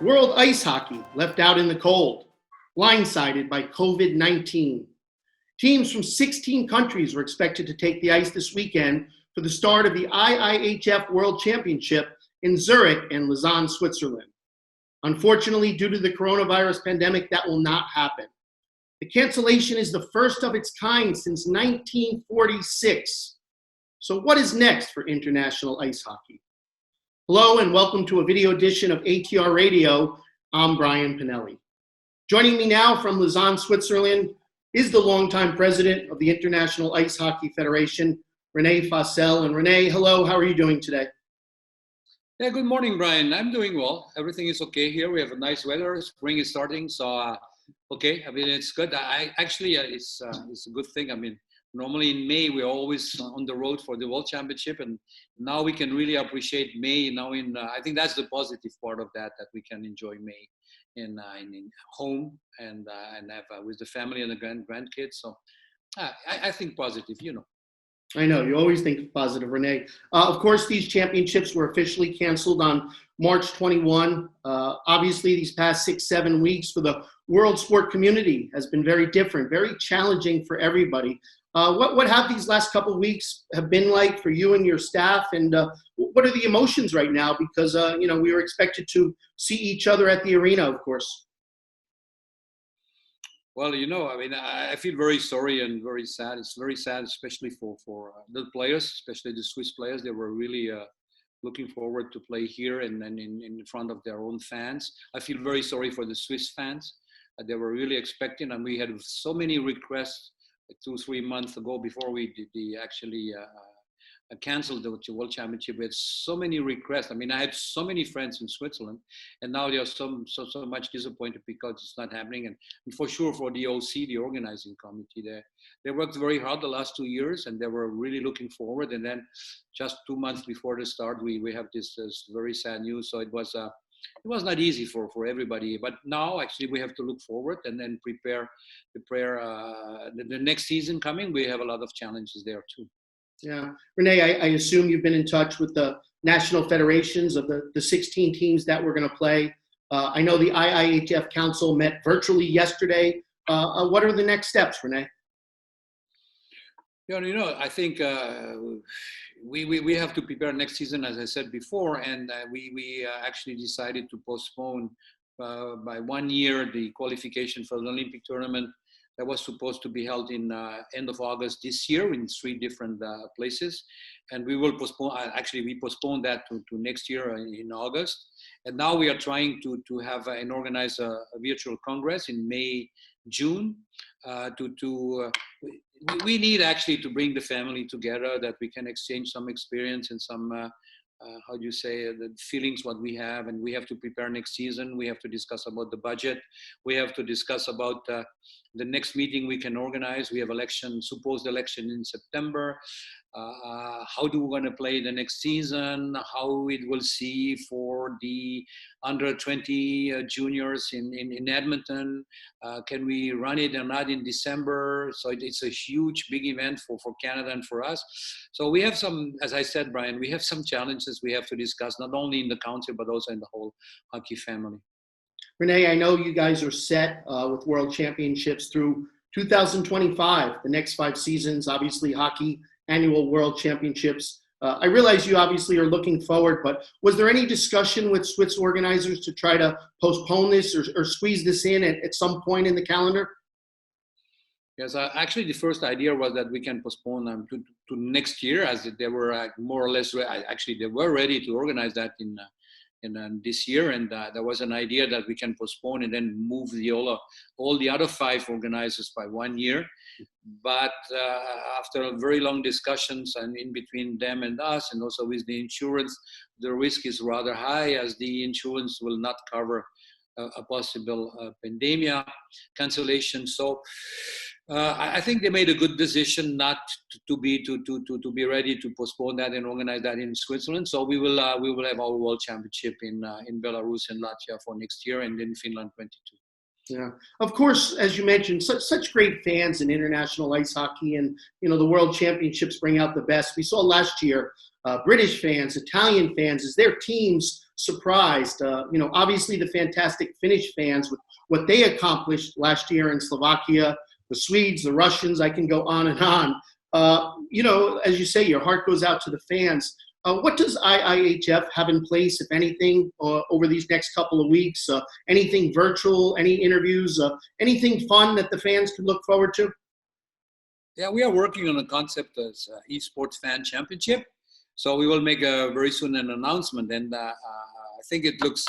World ice hockey left out in the cold, blindsided by COVID-19. Teams from 16 countries were expected to take the ice this weekend for the start of the IIHF World Championship in Zurich and Lausanne, Switzerland. Unfortunately, due to the coronavirus pandemic, that will not happen. The cancellation is the first of its kind since 1946. So what is next for international ice hockey? Hello and welcome to a video edition of ATR Radio. I'm Brian Pinelli. Joining me now from Lausanne, Switzerland is the longtime president of the International Ice Hockey Federation, Rene Fasel. And Rene, hello, how are you doing today? Yeah, good morning, Brian. I'm doing well. Everything is okay here. We have a nice weather. Spring is starting, so okay. I mean, it's good. It's a good thing. I mean, normally in May we're always on the road for the World Championship, and now we can really appreciate May. Now, I think that's the positive part of that we can enjoy May in home and have with the family and the grandkids. So I think positive, I know, you always think positive, Rene. Of course, these championships were officially canceled on March 21. Obviously, these past 6-7 weeks for the world sport community has been very different, very challenging for everybody. What have these last couple of weeks have been like for you and your staff? And what are the emotions right now? Because, we were expected to see each other at the arena, of course. Well, I feel very sorry and very sad. It's very sad, especially for the players, especially the Swiss players. They were really looking forward to play here and in front of their own fans. I feel very sorry for the Swiss fans. They were really expecting, and we had so many requests 2-3 months ago before we actually canceled the World Championship. We had so many requests. I mean, I had so many friends in Switzerland, and now they are so much disappointed because it's not happening. And for sure, for the OC, the organizing committee, they worked very hard the last 2 years, and they were really looking forward. And then just 2 months before the start, we have this very sad news. So it was not easy for everybody. But now, actually, we have to look forward and then prepare the next season coming. We have a lot of challenges there too. Yeah. Rene, I assume you've been in touch with the national federations of the 16 teams that we're going to play. I know the IIHF Council met virtually yesterday. What are the next steps, Rene? I think we have to prepare next season, as I said before, and we actually decided to postpone by 1 year the qualification for the Olympic tournament that was supposed to be held in end of August this year in 3 different places. And we will postpone, we postponed that to next year in August. And now we are trying to have and organize a virtual congress in May, June. We need actually to bring the family together, that we can exchange some experience and some the feelings what we have, and we have to prepare next season. We have to discuss about the budget. We have to discuss about the next meeting we can organize. We have supposed election in September. How do we want to play the next season? How it will see for the under 20 juniors in Edmonton? Can we run it or not in December? So it's a huge, big event for Canada and for us. So we have some, as I said, Brian, we have some challenges we have to discuss, not only in the council, but also in the whole hockey family. Rene, I know you guys are set with World Championships through 2025, the next 5 seasons, obviously hockey, annual World Championships. I realize you obviously are looking forward, but was there any discussion with Swiss organizers to try to postpone this or squeeze this in at some point in the calendar? Yes, actually the first idea was that we can postpone them to next year, as they were more or less, they were ready to organize that in this year, and there was an idea that we can postpone and then move all the other 5 organizers by 1 year. But after very long discussions and in between them and us, and also with the insurance, the risk is rather high, as the insurance will not cover a possible pandemic cancellation. So I think they made a good decision not to be ready to postpone that and organize that in Switzerland. So we will have our World Championship in Belarus and Latvia for next year, and in Finland 22. Yeah, of course, as you mentioned, such great fans in international ice hockey, and the World Championships bring out the best. We saw last year British fans, Italian fans, as their teams surprised. Obviously the fantastic Finnish fans with what they accomplished last year in Slovakia, the Swedes, the Russians. I can go on and on. As you say, your heart goes out to the fans. What does IIHF have in place, if anything, over these next couple of weeks? Anything virtual, any interviews, anything fun that the fans can look forward to? Yeah, we are working on a concept as esports fan championship. So we will make very soon an announcement, and I think it looks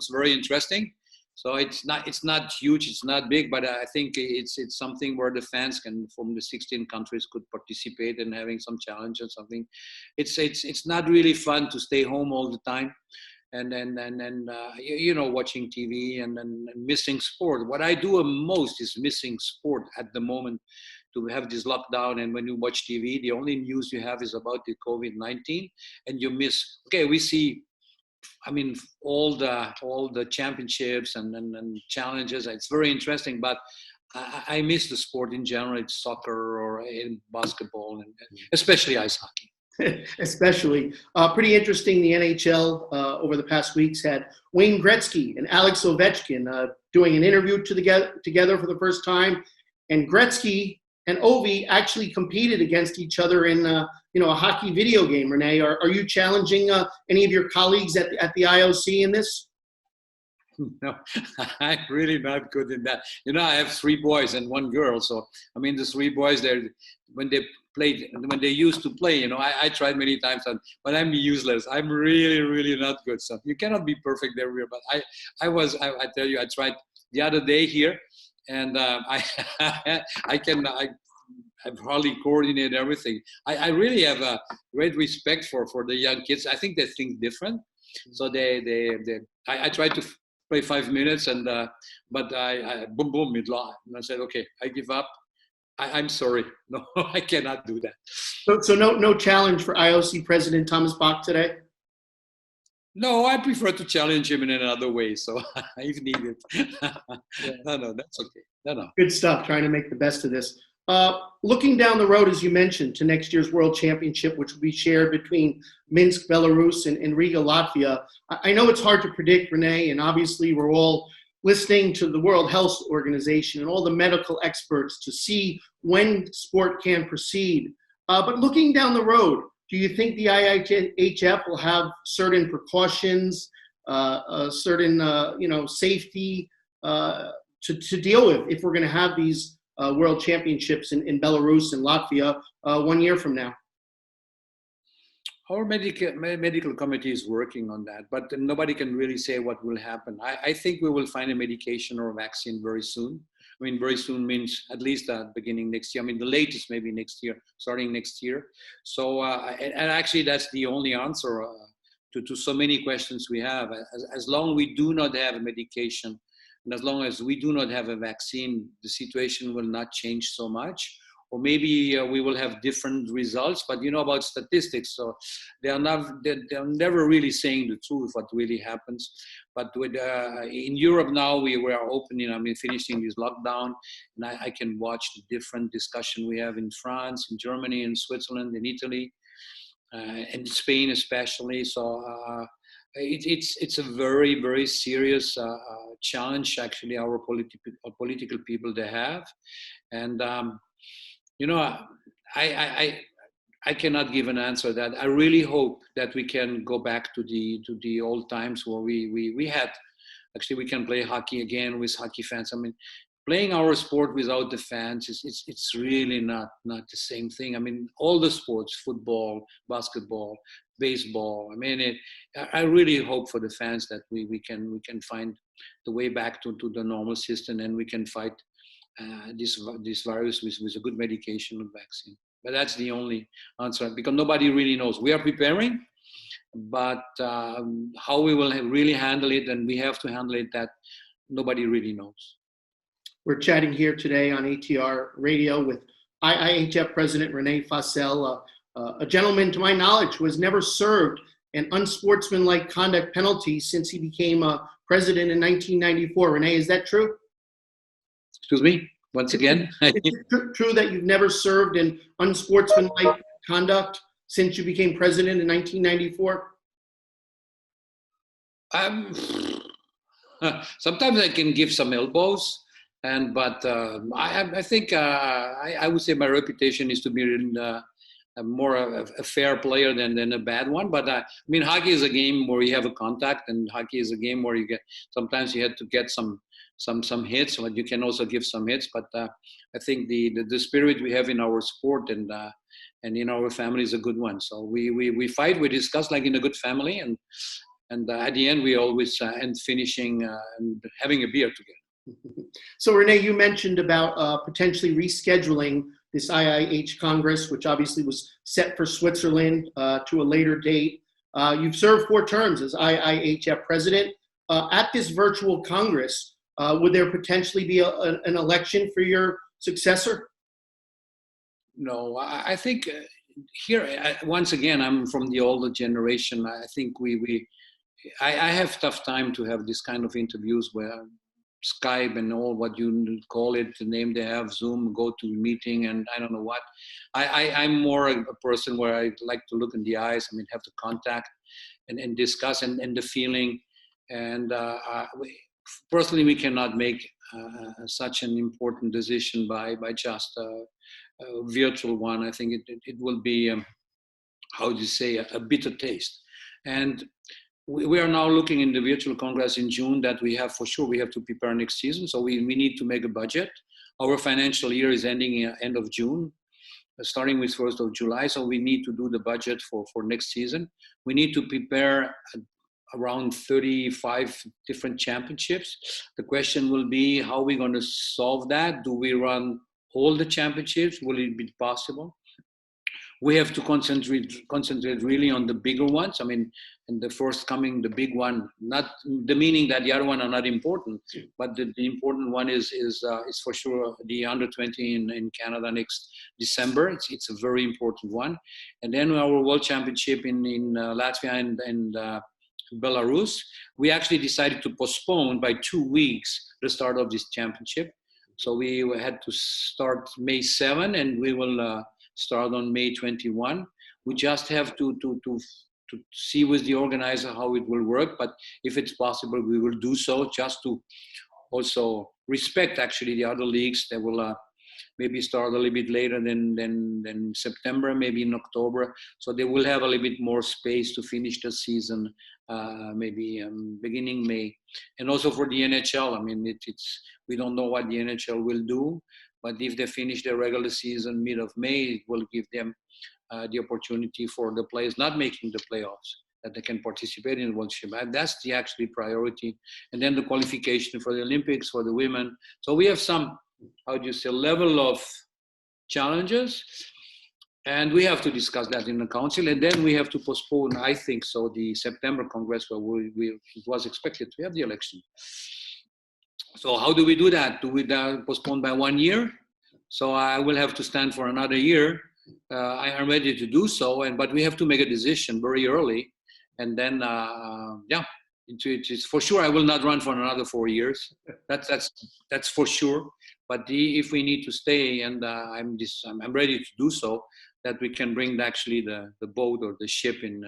very interesting. So it's not huge, it's not big, but I think it's something where the fans can from the 16 countries could participate in having some challenge or something. It's not really fun to stay home all the time, and watching TV and missing sport. What I do most is missing sport at the moment, to have this lockdown. And when you watch TV, the only news you have is about the COVID-19, and you miss. Okay, we see. I mean, all the championships and challenges. It's very interesting, but I miss the sport in general. It's soccer or in basketball, and especially ice hockey. Especially. Pretty interesting. The NHL over the past weeks had Wayne Gretzky and Alex Ovechkin doing an interview together for the first time, and Gretzky and Ovi actually competed against each other in a hockey video game. Rene, are you challenging any of your colleagues at the IOC in this? No, I'm really not good in that. I have 3 boys and 1 girl. So, I mean, the 3 boys, when they used to play, I tried many times, but I'm useless. I'm really, really not good. So you cannot be perfect everywhere. But I tell you, I tried the other day here, and I've hardly coordinated everything. I really have a great respect for the young kids. I think they think different. So I tried to play 5 minutes, and but I boom boom it lost, and I said, okay, I give up. I'm sorry, no, I cannot do that. So no challenge for IOC President Thomas Bach today? No, I prefer to challenge him in another way. So if needed, no, that's okay. No. Good stuff. Trying to make the best of this. Looking down the road, as you mentioned, to next year's World Championship, which will be shared between Minsk, Belarus, and Riga, Latvia. I know it's hard to predict, Rene, and obviously we're all listening to the World Health Organization and all the medical experts to see when sport can proceed. But looking down the road, do you think the IIHF will have certain precautions, certain safety to deal with if we're going to have these World Championships in Belarus and Latvia 1 year from now? Our medical committee is working on that, but nobody can really say what will happen. I think we will find a medication or a vaccine very soon. I mean, very soon means at least beginning next year. I mean, the latest maybe next year, starting next year. So, and actually that's the only answer to so many questions we have. As long as we do not have a medication, and as long as we do not have a vaccine, the situation will not change so much. Or maybe we will have different results, but about statistics, so they're never really saying the truth, what really happens. But with in Europe now, we are opening, finishing this lockdown, and I can watch the different discussion we have in France, in Germany, in Switzerland, in Italy, and Spain especially. So it's a very, very serious challenge, actually, our political people they have. And I cannot give an answer that. I really hope that we can go back to the old times where we had, actually we can play hockey again with hockey fans. I mean, playing our sport without the fans it's really not the same thing. I mean, all the sports, football, basketball, baseball. I mean, I really hope for the fans that we can find the way back to the normal system, and we can fight this virus with a good medication and vaccine. But that's the only answer, because nobody really knows. We are preparing, but how we will really handle it, and we have to handle it, that nobody really knows. We're chatting here today on ATR Radio with IIHF President Rene Fasel, a gentleman, to my knowledge, who has never served an unsportsmanlike conduct penalty since he became president in 1994. Rene, is that true? Excuse me, once again. Is it true that you've never served in unsportsmanlike conduct since you became president in 1994? Sometimes I can give some elbows, but I think I would say my reputation is to be more a fair player than a bad one. But I mean, hockey is a game where you have a contact, and hockey is a game where sometimes you have to get some hits, but you can also give some hits. But I think the spirit we have in our sport and in our family is a good one. So we fight, we discuss like in a good family, and at the end we always end finishing and having a beer together. So Rene, you mentioned about potentially rescheduling this IIH Congress, which obviously was set for Switzerland to a later date. You've served 4 terms as IIHF president. At this virtual Congress, would there potentially be an election for your successor? No, I think here, once again, I'm from the older generation. I think I have tough time to have this kind of interviews where Skype and all what you call it, the name they have, Zoom, go to a meeting and I don't know what. I'm more a person where I like to look in the eyes, I mean, have the contact and discuss and the feeling. And personally, we cannot make such an important decision by just a virtual one. I think it will be, how do you say, a bitter taste. And we are now looking in the virtual Congress in June that we have to prepare next season. So we need to make a budget. Our financial year is ending end of June, starting with 1st of July. So we need to do the budget for next season. We need to prepare around 35 different championships. The question will be, how are we going to solve that? Do we run all the championships? Will it be possible? We have to concentrate really on the bigger ones. I mean, and the first coming, the big one, not the meaning that the other one are not important, but the important one is for sure the under 20 in Canada next December. It's a very important one. And then our World Championship in Latvia and Belarus, we actually decided to postpone by 2 weeks the start of this championship. So we had to start May 7 and we will start on May 21. We just have to see with the organizer how it will work, but if it's possible, we will do so, just to also respect actually the other leagues that will maybe start a little bit later than September, maybe in October. So they will have a little bit more space to finish the season, maybe beginning May. And also for the NHL, I mean, we don't know what the NHL will do, but if they finish their regular season mid of May, it will give them the opportunity for the players not making the playoffs, that they can participate in the World Championship. That's the actually priority. And then the qualification for the Olympics for the women. So we have some, how do you say, level of challenges. And we have to discuss that in the council. And then we have to postpone, I think so, the September Congress where it was expected to have the election. So how do we do that? Do we postpone by 1 year? So I will have to stand for another year. I am ready to do so, but we have to make a decision very early. And then, it's for sure I will not run for another 4 years. That's for sure. But if we need to stay, and I'm ready to do so, that we can bring actually the boat or the ship in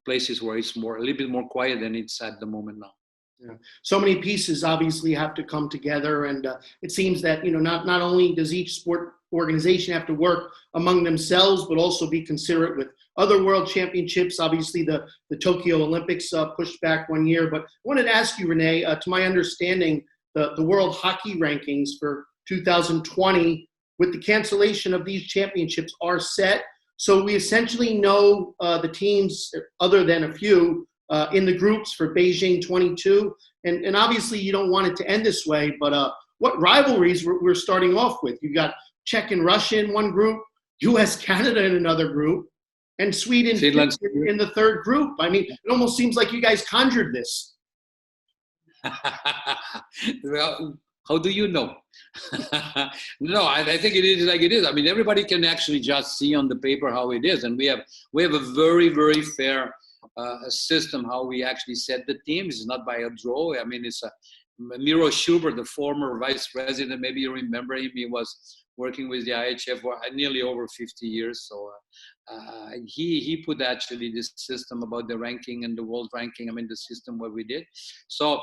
places where it's a little bit more quiet than it's at the moment now. Yeah. So many pieces obviously have to come together, and it seems that not only does each sport organization have to work among themselves, but also be considerate with other world championships. Obviously, the Tokyo Olympics pushed back 1 year, but I wanted to ask you, Rene. To my understanding, the World Hockey rankings for 2020, with the cancellation of these championships, are set. So we essentially know the teams, other than a few, in the groups for Beijing 22. And obviously you don't want it to end this way, but what rivalries we're starting off with? You got Czech and Russia in one group, US, Canada in another group, and Sweden in the third group. I mean, it almost seems like you guys conjured this. Well, how do you know? No, I think it is like it is. I mean, everybody can actually just see on the paper how it is. And we have a very, very fair a system how we actually set the teams. It's not by a draw. I mean, Miro Schubert, the former vice president, maybe you remember him. He was working with the IIHF for nearly over 50 years. So he put actually this system about the ranking and the world ranking. I mean, the system what we did. So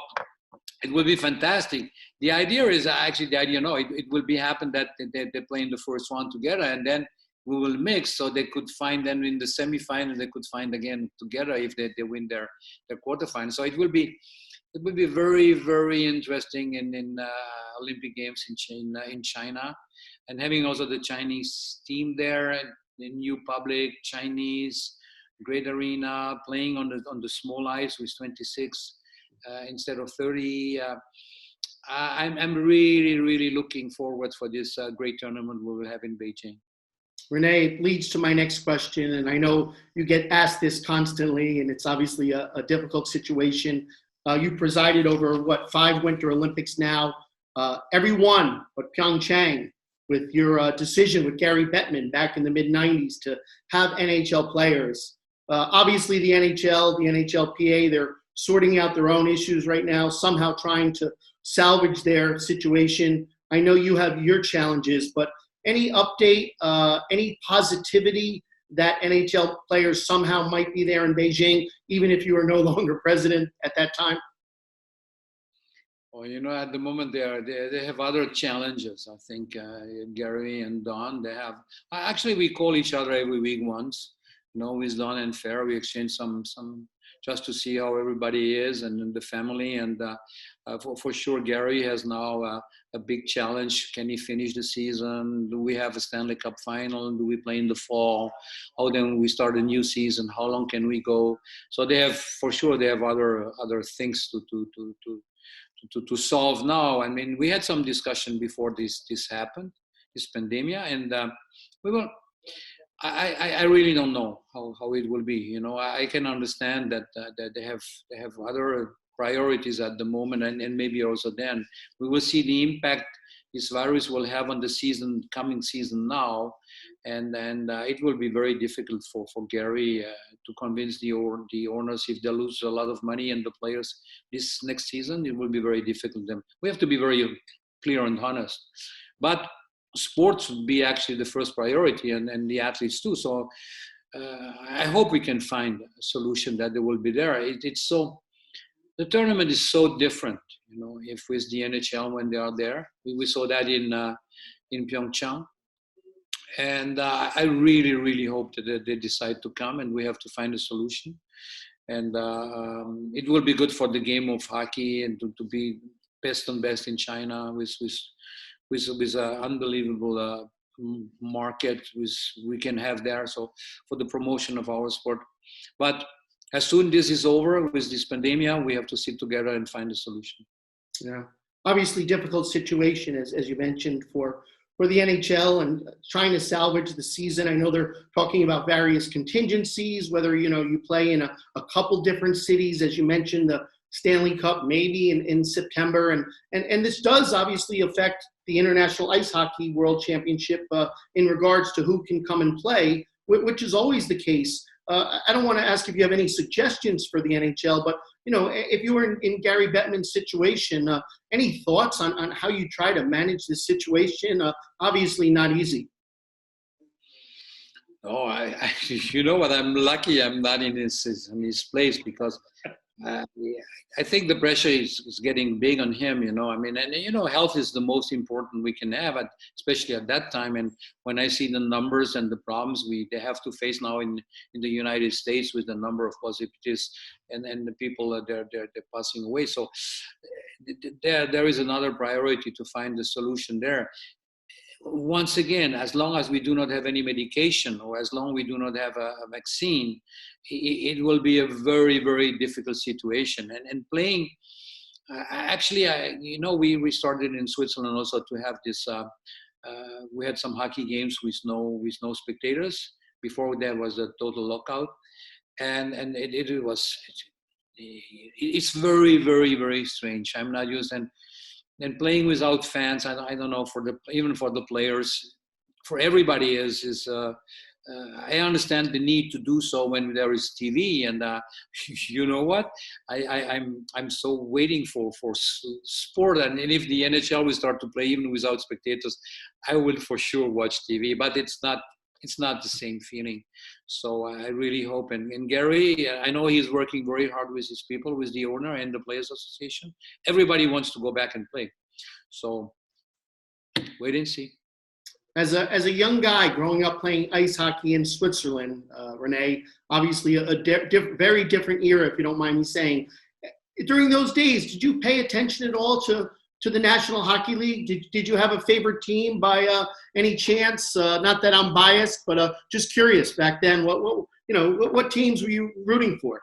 it will be fantastic. The idea is actually it will be happen that they play in the first round together, and then we will mix, so they could find then in the semifinals, they could find again together if they win their quarterfinals. So it will be very, very interesting in Olympic Games in China, and having also the Chinese team there, the new public, Chinese, great arena, playing on the small ice with 26 instead of 30. I'm really, really looking forward for this great tournament we will have in Beijing. Rene, leads to my next question, and I know you get asked this constantly, and it's obviously a difficult situation. You presided over, 5 Winter Olympics now, every one but Pyeongchang, with your decision with Gary Bettman back in the mid-'90s to have NHL players. Obviously, the NHL, the NHLPA, they're sorting out their own issues right now, somehow trying to salvage their situation. I know you have your challenges, but any update, any positivity that NHL players somehow might be there in Beijing, even if you are no longer president at that time? Well, at the moment they have other challenges. I think Gary and Don, they have. Actually, we call each other every week once. With Don and Fair, we exchange some just to see how everybody is and the family. And for sure, Gary has now a big challenge. Can he finish the season? Do we have a Stanley Cup final? Do we play in the fall? How then we start a new season? How long can we go? So they have other things to solve now. I mean, we had some discussion before this happened, this pandemic, and we will. I really don't know how it will be. I can understand that they have other priorities at the moment, and maybe also then we will see the impact this virus will have on the coming season now, and it will be very difficult for Gary to convince the owners if they lose a lot of money and the players this next season. It will be very difficult. We have to be very clear and honest, but sports would be actually the first priority, and the athletes too. So I hope we can find a solution that they will be there. The tournament is so different, if with the NHL when they are there. We saw that in Pyeongchang. And I really, really hope that they decide to come, and we have to find a solution. And it will be good for the game of hockey and to be best and best in China with an unbelievable market we can have there. So for the promotion of our sport. But as soon as this is over with this pandemic, we have to sit together and find a solution. Yeah, obviously difficult situation, as you mentioned, for the NHL and trying to salvage the season. I know they're talking about various contingencies, whether, you play in a couple different cities, as you mentioned, the Stanley Cup maybe in September. And this does obviously affect the International Ice Hockey World Championship in regards to who can come and play, which is always the case. I don't want to ask if you have any suggestions for the NHL, but if you were in Gary Bettman's situation, any thoughts on how you try to manage this situation? Obviously not easy. Oh, you know what? I'm lucky I'm not in his place, because I think the pressure is getting big on him, I mean, and health is the most important we can have, especially at that time. And when I see the numbers and the problems they have to face now in the United States with the number of positivities and the people they're passing away. So there is another priority to find the solution there. Once again, as long as we do not have any medication, or as long as we do not have a vaccine, it will be a very, very difficult situation. And playing, actually, we started in Switzerland also to have this. We had some hockey games with no spectators. Before there was a total lockout, and it's very, very, very strange. I'm not used and playing without fans. I don't know, even for the players, for everybody is I understand the need to do so when there is TV, and you know what? I'm so waiting for sport, and if the NHL will start to play even without spectators, I will for sure watch TV. But it's not the same feeling. So I really hope. And Gary, I know he's working very hard with his people, with the owner and the Players Association. Everybody wants to go back and play. So wait and see. As a young guy growing up playing ice hockey in Switzerland, Rene, obviously a very different era, if you don't mind me saying. During those days, did you pay attention at all to the National Hockey League? Did you have a favorite team by any chance? Not that I'm biased, but just curious back then. What teams were you rooting for?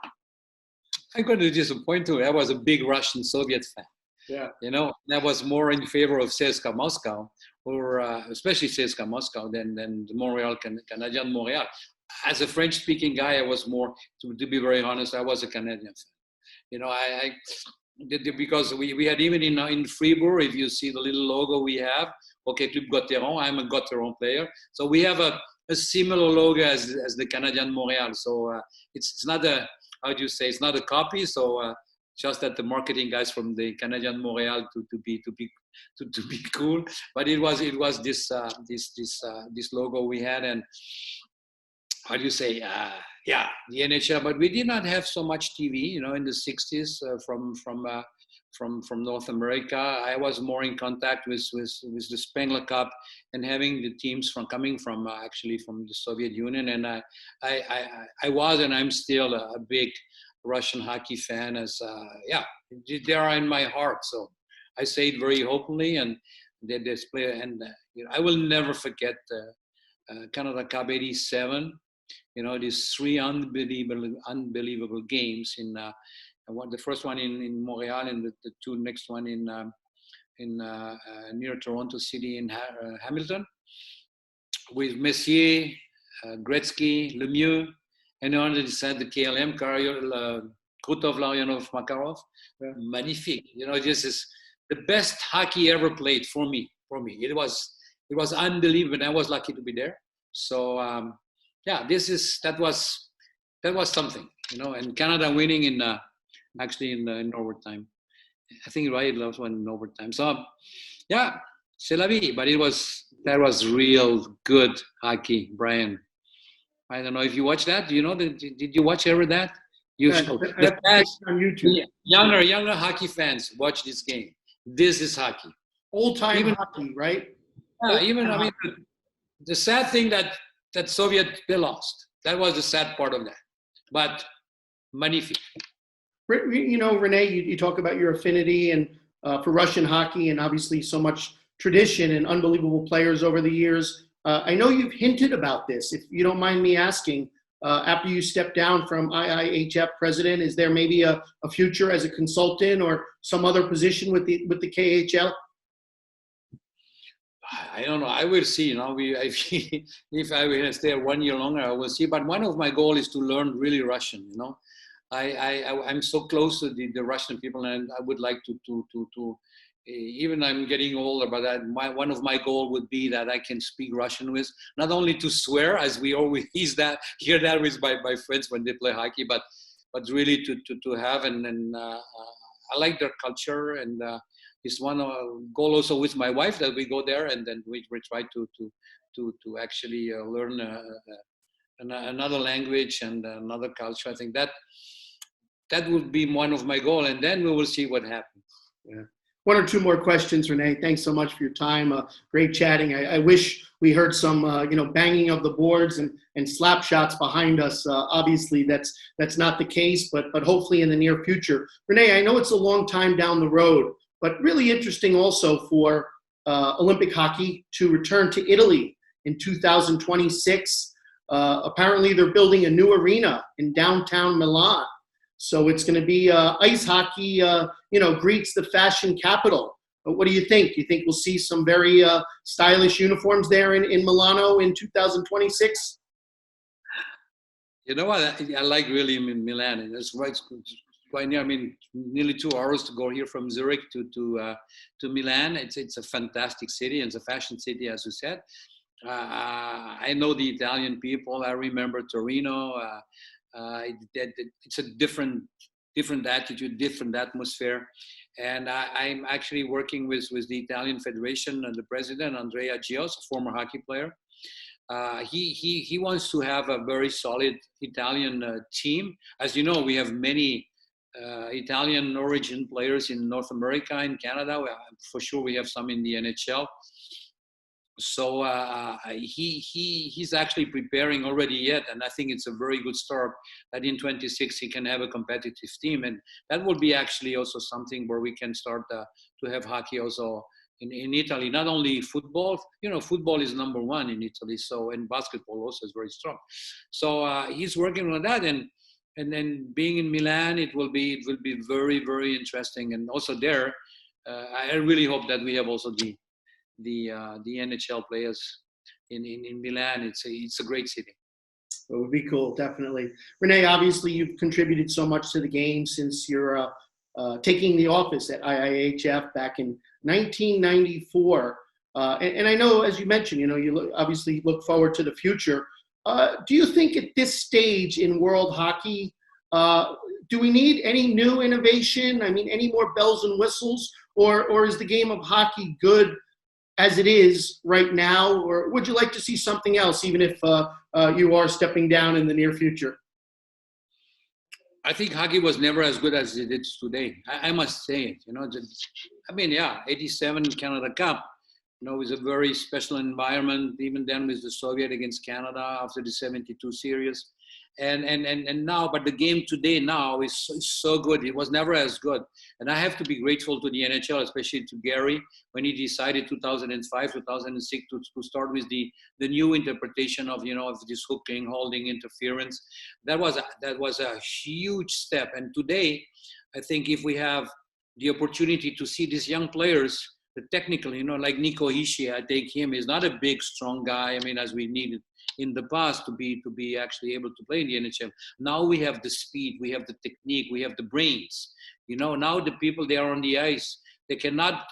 I'm going to disappoint you. I was a big Russian Soviet fan. Yeah. I was more in favor of CSKA Moscow, or especially CSKA Moscow than the Montreal Canadian Montreal. As a French-speaking guy, I was more, to be very honest, I was a Canadian fan. Because we had even in Fribourg, if you see the little logo we have, OK Club Gauthieron, I'm a Gauthieron player. So we have a similar logo as the Canadian Montreal. So it's not it's not a copy. So just that the marketing guys from the Canadian Montreal to be cool, but it was this logo we had, and the NHL, but we did not have so much TV, in the 60s from North America. I was more in contact with the Spengler Cup and having the teams coming from the Soviet Union, and I was and I'm still a big Russian hockey fan, as they are in my heart. So I say it very openly, and this player, and I will never forget Canada Cup '87. These three unbelievable games in the first one in Montreal, and the two next one in near Toronto City in Hamilton, with Messier, Gretzky, Lemieux. And on the side, the KLM, Krutov, Larionov, Makarov. Yeah. Magnifique. This is the best hockey ever played for me. It was unbelievable, and I was lucky to be there. So that was something, and Canada winning in overtime. I think Riot loves one in overtime. So c'est la vie. But that was real good hockey, Brian. I don't know if you watch that. Did you watch ever that? On YouTube. Younger hockey fans watch this game. This is hockey. Old-time hockey, right? Yeah, the sad thing that Soviet they lost. That was the sad part of that. But magnifique. Rene, you talk about your affinity and for Russian hockey, and obviously so much tradition and unbelievable players over the years. I know you've hinted about this. If you don't mind me asking, after you step down from IIHF president, is there maybe a future as a consultant or some other position with the KHL? I don't know. I will see. If I will stay 1 year longer, I will see. But one of my goals is to learn really Russian. I'm so close to the Russian people, and I would like to even I'm getting older, but one of my goals would be that I can speak Russian with, not only to swear, as we always hear that with my friends when they play hockey, but really to have, and I like their culture, and it's one goal also with my wife that we go there, and then we try to actually learn another language and another culture. I think that would be one of my goals, and then we will see what happens. Yeah. One or two more questions, Rene. Thanks so much for your time. Great chatting. I wish we heard some, banging of the boards and slap shots behind us. Obviously, that's not the case, but hopefully in the near future. Rene, I know it's a long time down the road, but really interesting also for Olympic hockey to return to Italy in 2026. Apparently, they're building a new arena in downtown Milan. So it's going to be ice hockey, greets the fashion capital. But what do you think? Do you think we'll see some very stylish uniforms there in Milano in 2026? You know what? I like really Milan. It's quite near. I mean, nearly 2 hours to go here from Zurich to Milan. It's a fantastic city, and it's a fashion city, as you said. I know the Italian people. I remember Torino. It's a different attitude, different atmosphere. And I'm actually working with the Italian Federation and the president, Andrea Gios, a former hockey player. He wants to have a very solid Italian team. As you know, we have many Italian origin players in North America, in Canada. For sure, we have some in the NHL. So he's actually preparing already yet, and I think it's a very good start that in 26 he can have a competitive team, and that will be actually also something where we can start to have hockey also in Italy. Not only football, football is number one in Italy, so, and basketball also is very strong. So he's working on that, and then being in Milan, it will be very, very interesting, and also there, I really hope that we have also the NHL players in Milan. It's a great city. It would be cool, definitely. Rene, obviously you've contributed so much to the game since you're taking the office at IIHF back in 1994. And I know, as you mentioned, you obviously look forward to the future. Do you think at this stage in world hockey, do we need any new innovation? I mean, any more bells and whistles? Or is the game of hockey good as it is right now, or would you like to see something else, even if you are stepping down in the near future? I think hockey was never as good as it is today. I must say it. 87 Canada Cup, was a very special environment, even then with the Soviet against Canada after the 72 series. And now, but the game today now is so good. It was never as good. And I have to be grateful to the NHL, especially to Gary, when he decided 2005, 2006 to start with the new interpretation of this hooking, holding, interference. That was a huge step. And today, I think if we have the opportunity to see these young players, the technical, like Nico Hischier, I take him, is not a big, strong guy. I mean, as we needed in the past to be actually able to play in the NHL. Now we have the speed, we have the technique, we have the brains. Now the people, they are on the ice. They cannot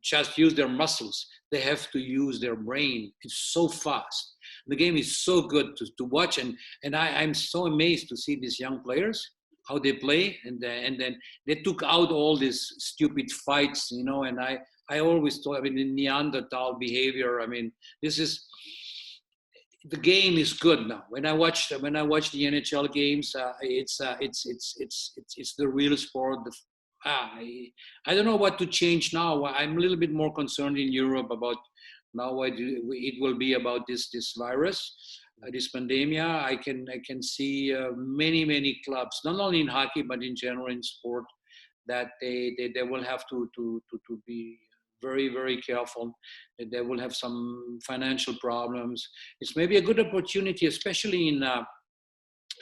just use their muscles. They have to use their brain. It's so fast. The game is so good to watch. And I'm so amazed to see these young players, how they play. And then they took out all these stupid fights, and I always thought, the Neanderthal behavior. The game is good now. When I watch the NHL games, it's the real sport. I don't know what to change now. I'm a little bit more concerned in Europe about now what it will be about this virus, this pandemic. I can see many clubs, not only in hockey but in general in sport, that they will have to be very, very careful. They will have some financial problems. It's maybe a good opportunity, especially in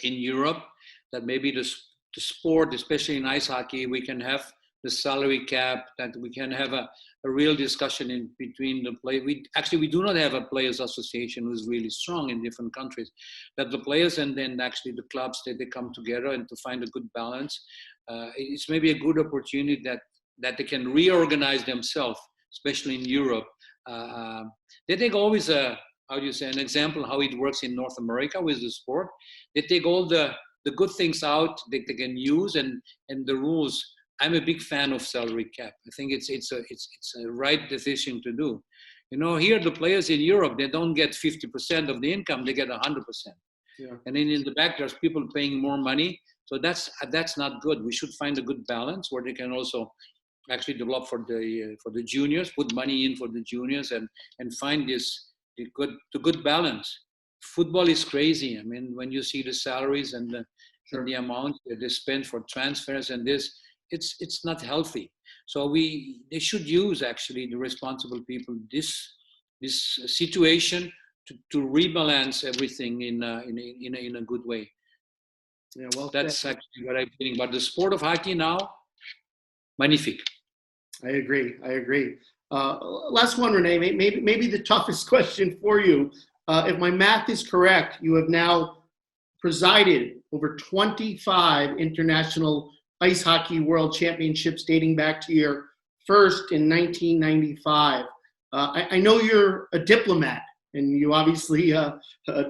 Europe, that maybe the sport, especially in ice hockey, we can have the salary cap, that we can have a real discussion in between the play. We do not have a players association who's really strong in different countries, that the players and then actually the clubs, that they come together and to find a good balance. It's maybe a good opportunity that they can reorganize themselves, especially in Europe. They take always an example how it works in North America with the sport. They take all the good things out they can use, and the rules. I'm a big fan of salary cap. I think it's a right decision to do. Here the players in Europe, they don't get 50% of the income, they get 100%. Yeah. And then in the back, there's people paying more money. So that's not good. We should find a good balance where they can also actually develop for the juniors, put money in for the juniors, and find the good balance. Football is crazy. When you see the salaries and the amount that they spend for transfers and this, it's not healthy. So they should use actually the responsible people this situation to rebalance everything in a good way. Yeah, well, that's actually what I'm feeling. But the sport of hockey now, magnifique. I agree. Last one, Rene. Maybe the toughest question for you. If my math is correct, you have now presided over 25 international ice hockey world championships dating back to your first in 1995. I know you're a diplomat, and you obviously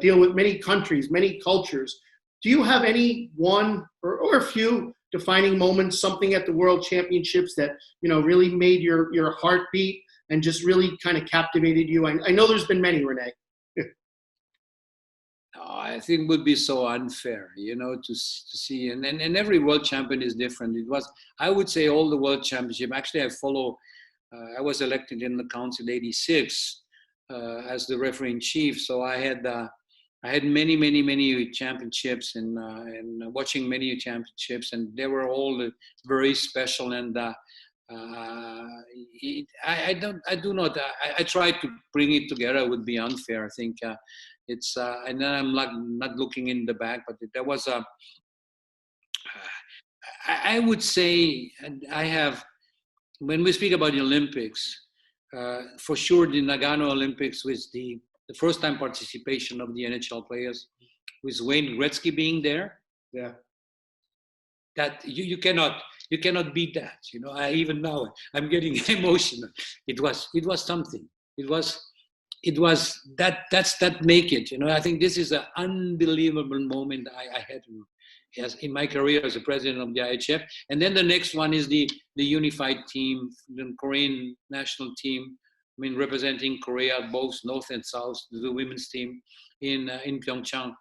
deal with many countries, many cultures. Do you have any one or a few defining moments, something at the World Championships that, really made your heart beat and just really kind of captivated you? I know there's been many, Rene. I think it would be so unfair, to see. And every world champion is different. I would say, all the world championship. Actually, I was elected in the council in '86 as the referee in chief. So I had many championships and watching many championships, and they were all very special. And I tried to bring it together. It would be unfair. I think it's and I'm not looking in the back, but there was I would say, and I have, when we speak about the Olympics, for sure the Nagano Olympics was the first time participation of the NHL players, with Wayne Gretzky being there. Yeah. That you cannot beat that. I even now I'm getting emotional. It was something. It was that make it. I think this is an unbelievable moment I had in my career as a president of the IIHF. And then the next one is the unified team, the Korean national team. I mean, representing Korea, both North and South, the women's team in Pyeongchang.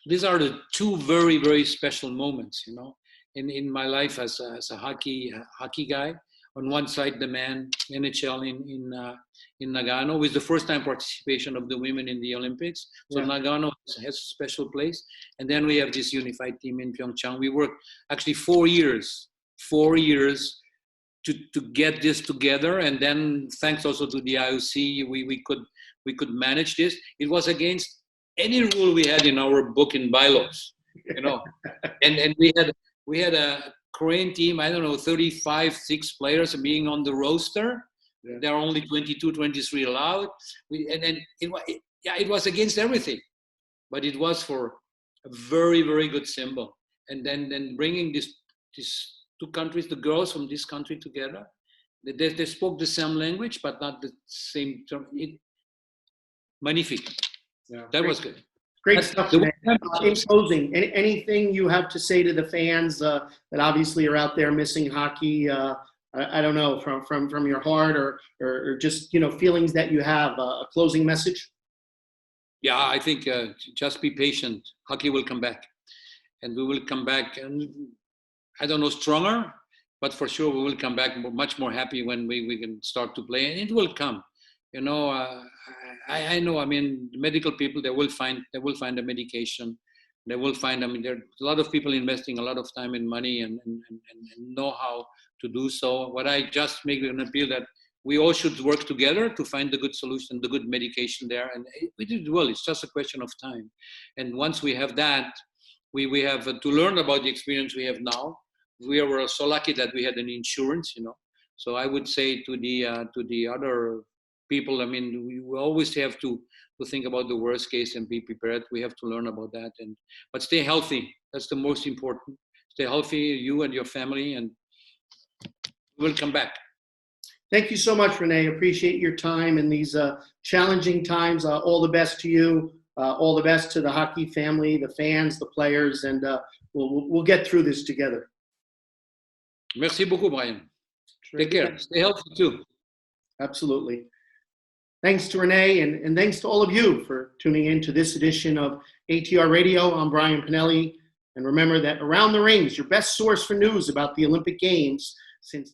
These are the two very, very special moments, in my life as a hockey guy. On one side, the man NHL in Nagano, with the first time participation of the women in the Olympics. So yeah. Nagano has a special place. And then we have this unified team in Pyeongchang. We worked actually 4 years to get this together. And then thanks also to the IOC, we could manage this. It was against any rule we had in our book in bylaws, and we had a Korean team, 35-6 players being on the roster. Yeah. There are only 22, 23 allowed. It was against everything, but it was for a very, very good symbol. And then bringing these two countries, the girls from this country together, they spoke the same language, but not the same term. Magnifique. Yeah. That was good. Great stuff. In closing, anything you have to say to the fans that obviously are out there missing hockey? I don't know, from your heart or just feelings that you have. A closing message. Yeah, I think just be patient. Hockey will come back, and we will come back. And I don't know, stronger, but for sure we will come back much more happy when we can start to play, and it will come. I know. I mean, medical people, they will find a medication. They will find. I mean, there are a lot of people investing a lot of time and money and know how to do so. What I just make an appeal that we all should work together to find the good solution, the good medication there, and we did well. It's just a question of time. And once we have that, we have to learn about the experience we have now. We were so lucky that we had an insurance, So I would say to the other people, I mean, we always have to think about the worst case and be prepared. We have to learn about that, but stay healthy. That's the most important. Stay healthy, you and your family, and we'll come back. Thank you so much, Rene. Appreciate your time in these challenging times. All the best to you. All the best to the hockey family, the fans, the players, and we'll get through this together. Merci beaucoup, Brian. Take care. Stay healthy too. Absolutely. Thanks to Rene, and thanks to all of you for tuning in to this edition of ATR Radio. I'm Brian Pinelli, and remember that Around the Rings, your best source for news about the Olympic Games since